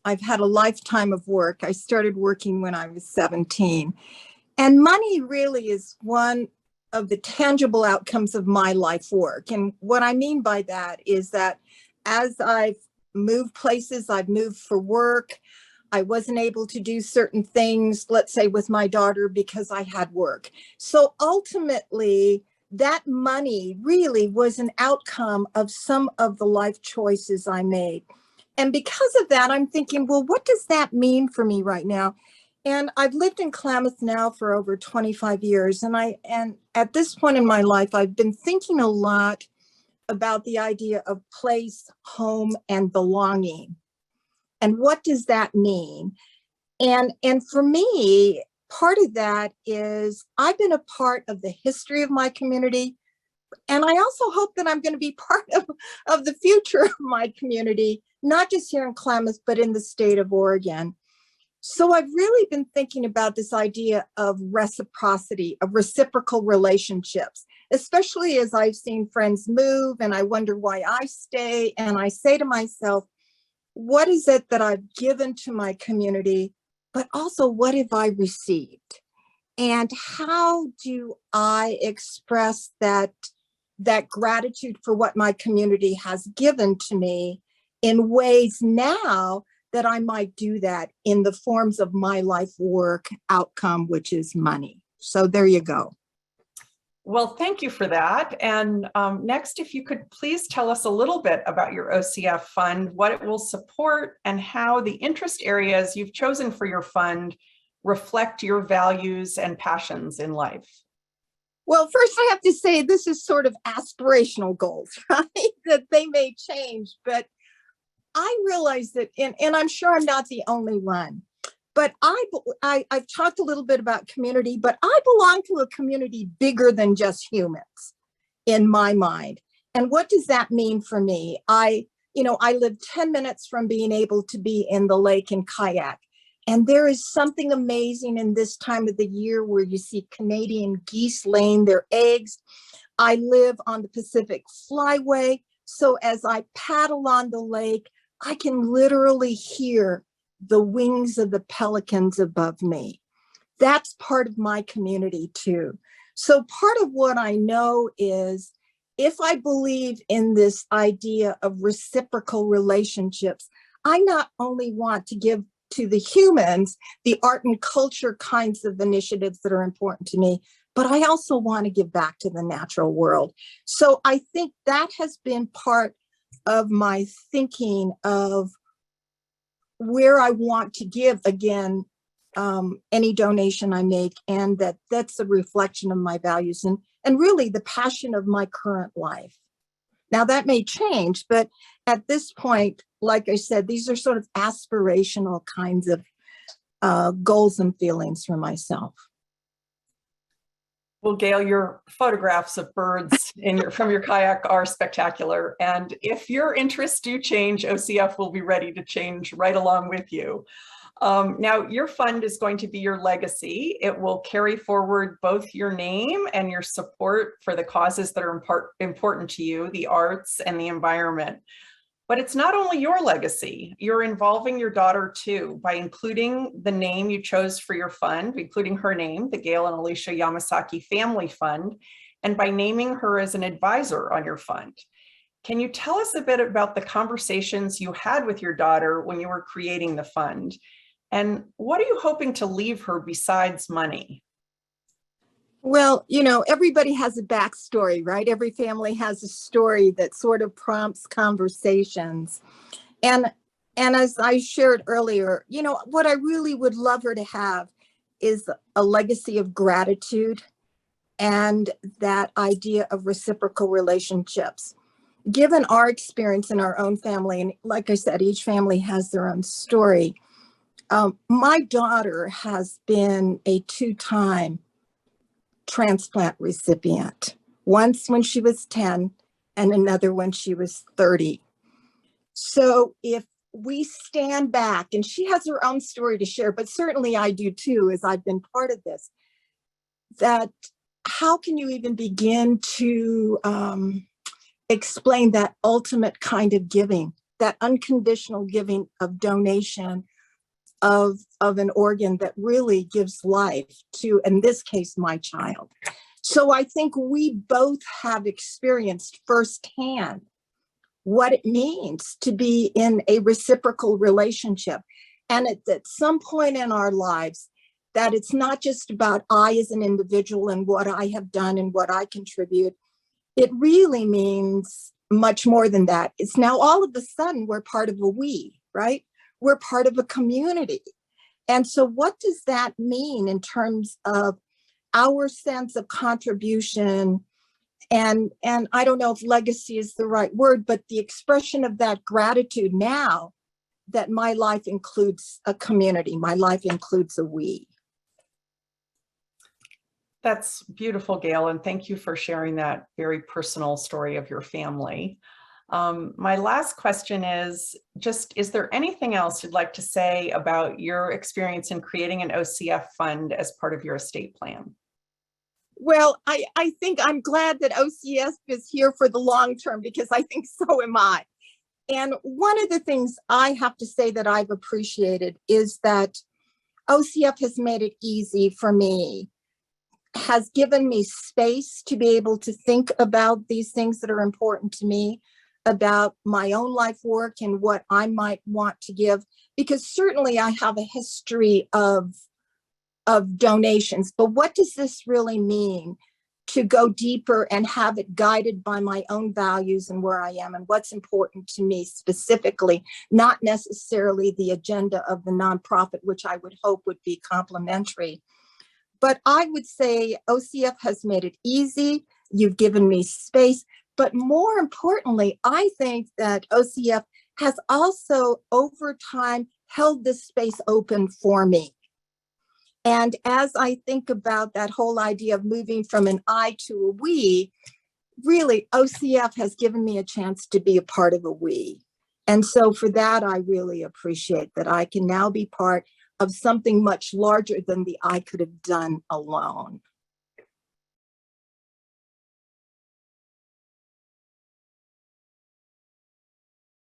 I've had a lifetime of work. I started working when I was 17. And money really is one of the tangible outcomes of my life work. And what I mean by that is that as I've moved places, I've moved for work, I wasn't able to do certain things, let's say with my daughter, because I had work. So ultimately, that money really was an outcome of some of the life choices I made. And because of that, I'm thinking, well, what does that mean for me right now? And I've lived in Klamath now for over 25 years. And at this point in my life, I've been thinking a lot about the idea of place, home, and belonging. And what does that mean? And for me, part of that is I've been a part of the history of my community. And I also hope that I'm going to be part of the future of my community, not just here in Klamath, but in the state of Oregon. So I've really been thinking about this idea of reciprocity, of reciprocal relationships, especially as I've seen friends move and I wonder why I stay. And I say to myself, what is it that I've given to my community, but also what have I received? And how do I express that gratitude for what my community has given to me in ways now that I might do that in the forms of my life work outcome, which is money. So there you go. Well, thank you for that. And next, if you could please tell us a little bit about your OCF fund, what it will support, and how the interest areas you've chosen for your fund reflect your values and passions in life. Well, first I have to say this is sort of aspirational goals, right? That they may change, but I realize that, and I'm sure I'm not the only one, but I've talked a little bit about community, but I belong to a community bigger than just humans in my mind. And what does that mean for me? I live 10 minutes from being able to be in the lake and kayak. And there is something amazing in this time of the year where you see Canadian geese laying their eggs. I live on the Pacific Flyway. So as I paddle on the lake, I can literally hear the wings of the pelicans above me. That's part of my community too. So part of what I know is if I believe in this idea of reciprocal relationships, I not only want to give to the humans the art and culture kinds of initiatives that are important to me, but I also want to give back to the natural world. So I think that has been part of my thinking of where I want to give, again, any donation I make, and that's a reflection of my values and really the passion of my current life. Now that may change, but at this point, like I said, these are sort of aspirational kinds of goals and feelings for myself. Well, Gail, your photographs of birds from your kayak are spectacular. And if your interests do change, OCF will be ready to change right along with you. Now, your fund is going to be your legacy. It will carry forward both your name and your support for the causes that are important to you, the arts and the environment. But it's not only your legacy, you're involving your daughter too, by including the name you chose for your fund, including her name, the Gail and Alicia Yamasaki Family Fund, and by naming her as an advisor on your fund. Can you tell us a bit about the conversations you had with your daughter when you were creating the fund? And what are you hoping to leave her besides money? Well, everybody has a backstory, right? Every family has a story that sort of prompts conversations. And as I shared earlier, what I really would love her to have is a legacy of gratitude and that idea of reciprocal relationships. Given our experience in our own family, and like I said, each family has their own story. My daughter has been a 2-time transplant recipient, once when she was 10 and another when she was 30. So if we stand back, and she has her own story to share, but certainly I do too, as I've been part of this, that how can you even begin to explain that ultimate kind of giving that unconditional giving of donation of an organ that really gives life to, in this case, my child. So I think we both have experienced firsthand what it means to be in a reciprocal relationship. And at some point in our lives, that it's not just about I as an individual and what I have done and what I contribute. It really means much more than that. It's now all of a sudden we're part of a we, right? We're part of a community. And so what does that mean in terms of our sense of contribution? And I don't know if legacy is the right word, but the expression of that gratitude now that my life includes a community, my life includes a we. That's beautiful, Gail, and thank you for sharing that very personal story of your family. My last question is just, is there anything else you'd like to say about your experience in creating an OCF fund as part of your estate plan? Well, I think I'm glad that OCF is here for the long term, because I think so am I. And one of the things I have to say that I've appreciated is that OCF has made it easy for me, has given me space to be able to think about these things that are important to me, about my own life work and what I might want to give, because certainly I have a history of donations, but what does this really mean to go deeper and have it guided by my own values and where I am and what's important to me specifically, not necessarily the agenda of the nonprofit, which I would hope would be complementary. But I would say OCF has made it easy. You've given me space. But more importantly, I think that OCF has also over time held this space open for me. And as I think about that whole idea of moving from an I to a we, really OCF has given me a chance to be a part of a we. And so for that, I really appreciate that I can now be part of something much larger than the I could have done alone.